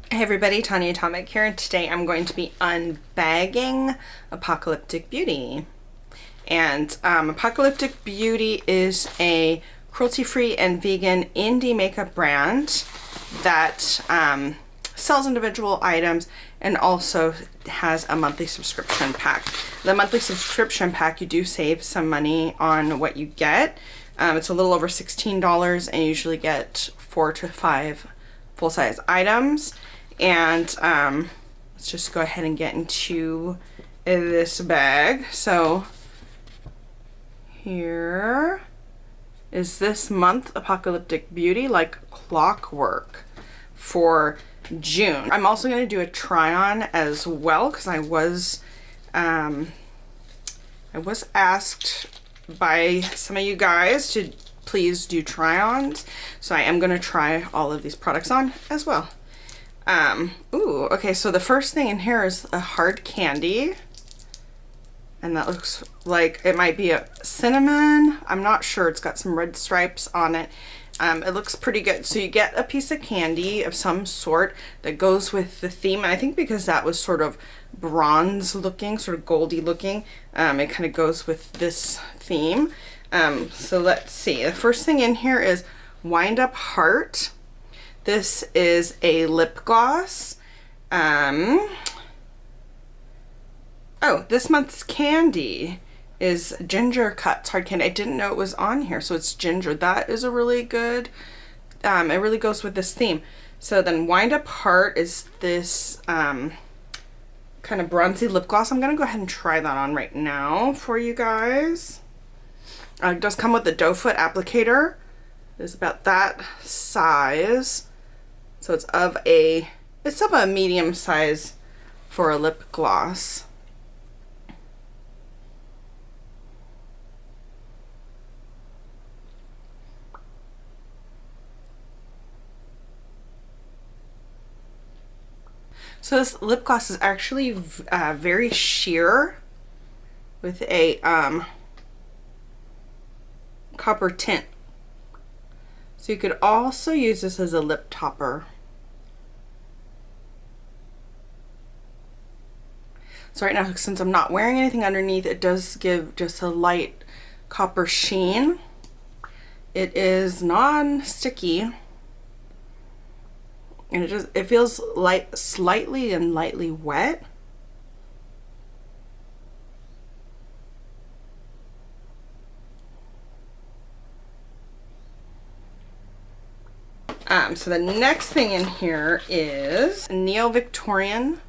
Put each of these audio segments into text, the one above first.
Hey everybody, Tanya Atomic here, and today I'm going to be unbagging Apocalyptic Beauty. And Apocalyptic Beauty is a cruelty-free and vegan indie makeup brand that sells individual items and also has a monthly subscription pack. The monthly subscription pack, you do save some money on what you get. It's a little over $16 and you usually get 4 to 5 full-size items. And let's just go ahead and get into this bag. So here is this month Apocalyptic Beauty like clockwork for June. I'm also going to do a try on as well because I was asked by some of you guys to please do try-ons, so I am going to try all of these products on as well. Ooh, okay, so the first thing in here is a hard candy, and that looks like it might be a cinnamon. I'm not sure. It's got some red stripes on it. It looks pretty good. So you get a piece of candy of some sort that goes with the theme, and I think because that was sort of bronze looking, sort of goldy looking, it kind of goes with this theme. So let's see. The first thing in here is Wind Up Heart. This is a lip gloss. Oh, this month's candy is Ginger Cuts Hard Candy. I didn't know it was on here, so it's ginger. That is a really good, it really goes with this theme. So then Wind Up Heart is this kind of bronzy lip gloss. I'm going to go ahead and try that on right now for you guys. It does come with a doe foot applicator. It's about that size. So it's of a medium size for a lip gloss. So this lip gloss is actually very sheer with a copper tint. So you could also use this as a lip topper. So right now, since I'm not wearing anything underneath, it does give just a light copper sheen. It is non-sticky, and it feels slightly and lightly wet. So the next thing in here is Neo-Victorian.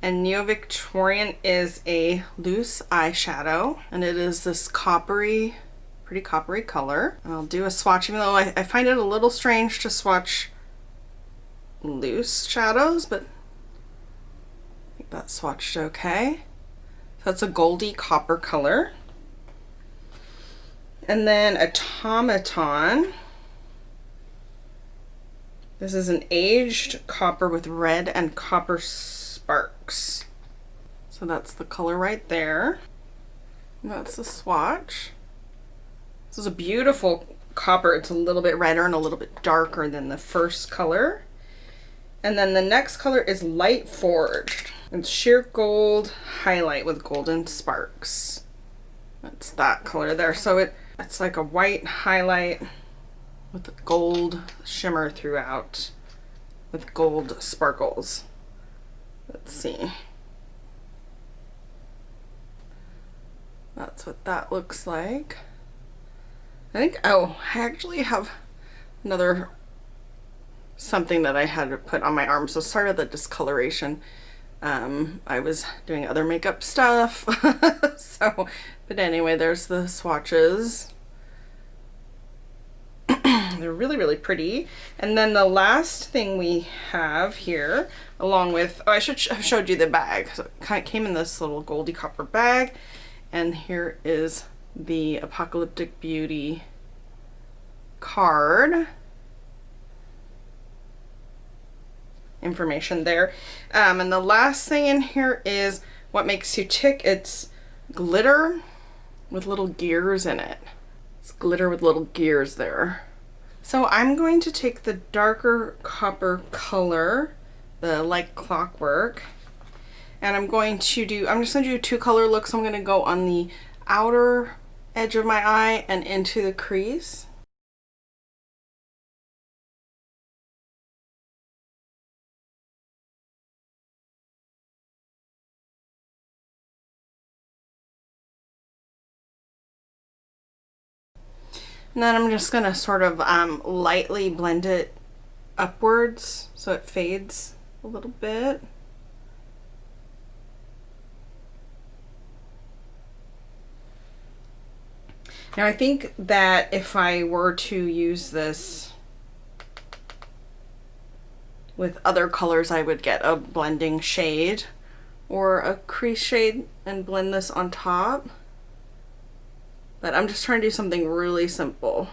And Neo-Victorian is a loose eyeshadow, and it is this pretty coppery color. And I'll do a swatch, even though I find it a little strange to swatch loose shadows, but I think that swatched okay. So that's a goldy copper color. And then Automaton. This is an aged copper with red and copper sparks. So that's the color right there. And that's the swatch. This is a beautiful copper. It's a little bit redder and a little bit darker than the first color. And then the next color is Light Forged. It's sheer gold highlight with golden sparks. That's that color there. So it's like a white highlight with the gold shimmer throughout with gold sparkles. Let's see. That's what that looks like. I actually have another something that I had to put on my arm, so sorry about the discoloration. I was doing other makeup stuff. But anyway, there's the swatches. They're really, really pretty. And then the last thing we have here, along with, I should have showed you the bag. So it kind of came in this little goldy copper bag. And here is the Apocalyptic Beauty card. Information there. And the last thing in here is What Makes You Tick. It's glitter with little gears in it. It's glitter with little gears there. So I'm going to take the darker copper color the Like Clockwork. And I'm just gonna do 2 color looks. I'm gonna go on the outer edge of my eye and into the crease. And then I'm just gonna sort of lightly blend it upwards so it fades a little bit. Now I think that if I were to use this with other colors, I would get a blending shade or a crease shade and blend this on top. But I'm just trying to do something really simple.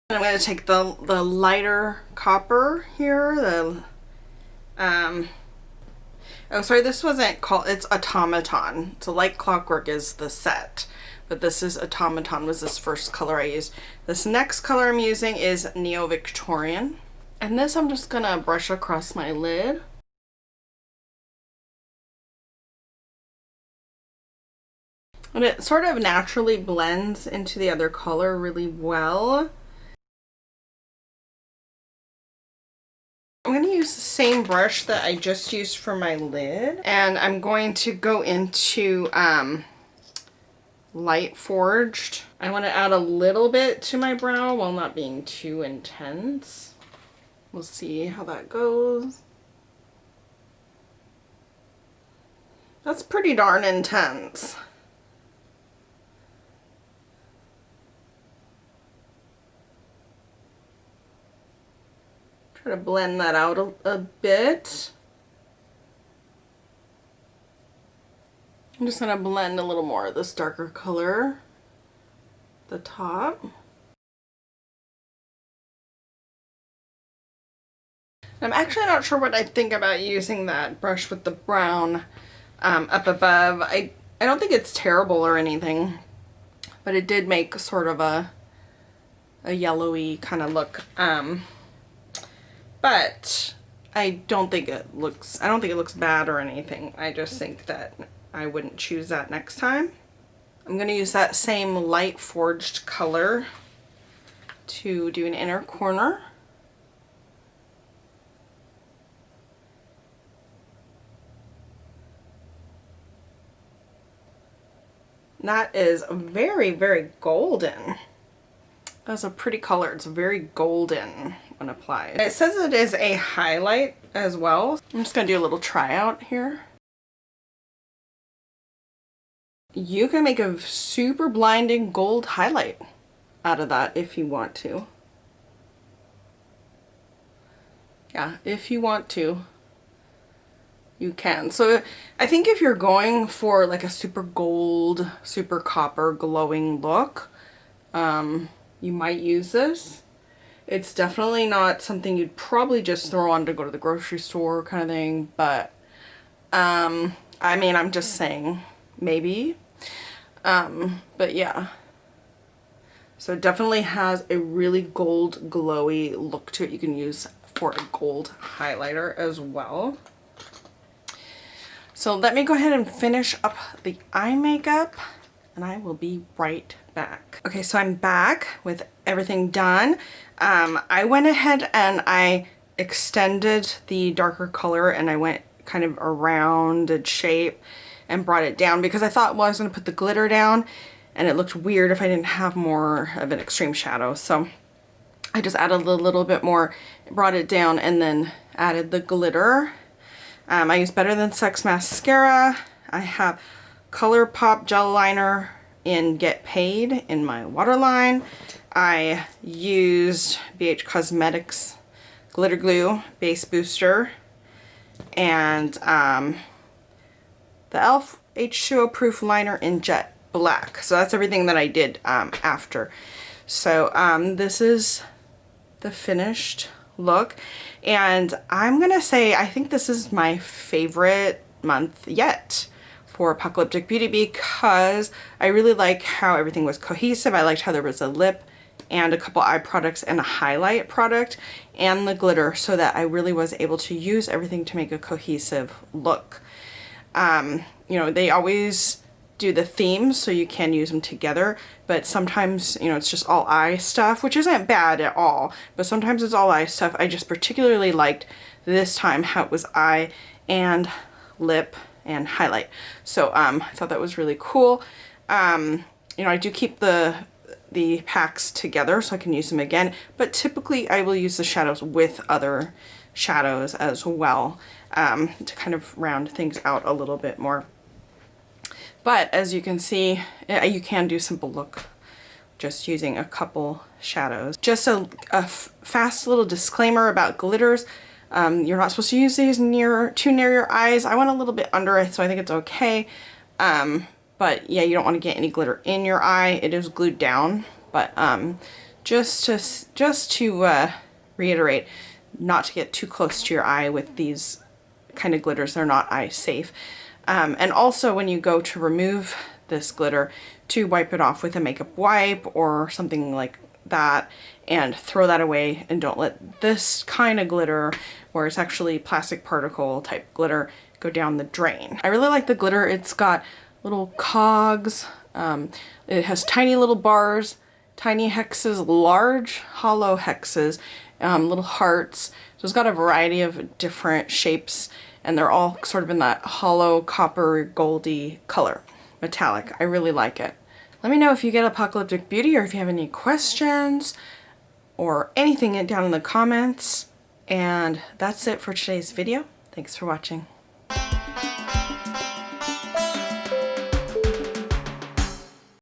And I'm going to take the lighter copper here, oh sorry, this wasn't called, it's Automaton. So Like Clockwork is the set, but this is Automaton, was this first color I used. This next color I'm using is Neo Victorian. And this I'm just gonna brush across my lid. And it sort of naturally blends into the other color really well. I'm going to use the same brush that I just used for my lid, and I'm going to go into Light Forged. I want to add a little bit to my brow while not being too intense. We'll see how that goes. That's pretty darn intense. Try to blend that out a bit. I'm just going to blend a little more of this darker color at the top. I'm actually not sure what I think about using that brush with the brown up above. I don't think it's terrible or anything, but it did make sort of a yellowy kind of look. But I don't think it looks bad or anything. I just think that I wouldn't choose that next time. I'm going to use that same Light Forged color to do an inner corner. That is very, very golden. That's a pretty color. It's very golden when applied. It says it is a highlight as well. I'm just going to do a little tryout here. You can make a super blinding gold highlight out of that if you want to. Yeah, if you want to, you can. So I think if you're going for like a super gold, super copper glowing look, you might use this. It's definitely not something you'd probably just throw on to go to the grocery store kind of thing, but I mean, I'm just saying maybe. But yeah. So it definitely has a really gold glowy look to it. You can use for a gold highlighter as well. So let me go ahead and finish up the eye makeup and I will be right back. Okay, so I'm back with everything done. I went ahead and I extended the darker color and I went kind of a rounded shape and brought it down because I thought, well, I was going to put the glitter down and it looked weird if I didn't have more of an extreme shadow. So I just added a little bit more, brought it down, and then added the glitter. I use Better Than Sex mascara. I have ColourPop gel liner in Get Paid in my waterline. I used BH Cosmetics glitter glue base booster and the e.l.f. H2O proof liner in Jet Black. So that's everything that I did after. So this is the finished look, and I'm gonna say I think this is my favorite month yet for Apocalyptic Beauty because I really like how everything was cohesive. I liked how there was a lip and a couple eye products and a highlight product and the glitter, so that I really was able to use everything to make a cohesive look. You know, they always do the themes so you can use them together, but sometimes, you know, it's just all eye stuff, which isn't bad at all, but sometimes it's all eye stuff. I just particularly liked this time how it was eye and lip and highlight. So I thought that was really cool. You know, I do keep the packs together so I can use them again, but typically I will use the shadows with other shadows as well, to kind of round things out a little bit more. But as you can see, you can do simple look just using a couple shadows. Just a fast little disclaimer about glitters. You're not supposed to use these too near your eyes. I went a little bit under it, so I think it's okay. But yeah, you don't want to get any glitter in your eye. It is glued down, but just to reiterate, not to get too close to your eye with these kind of glitters. They're not eye safe. And also when you go to remove this glitter, to wipe it off with a makeup wipe or something like that and throw that away, and don't let this kind of glitter, where it's actually plastic particle type glitter, go down the drain. I really like the glitter. It's got little cogs, it has tiny little bars, tiny hexes, large hollow hexes, little hearts. So it's got a variety of different shapes, and they're all sort of in that hollow copper goldy color, metallic. I really like it. Let me know if you get Apocalyptic Beauty, or if you have any questions or anything down in the comments. And that's it for today's video. Thanks for watching.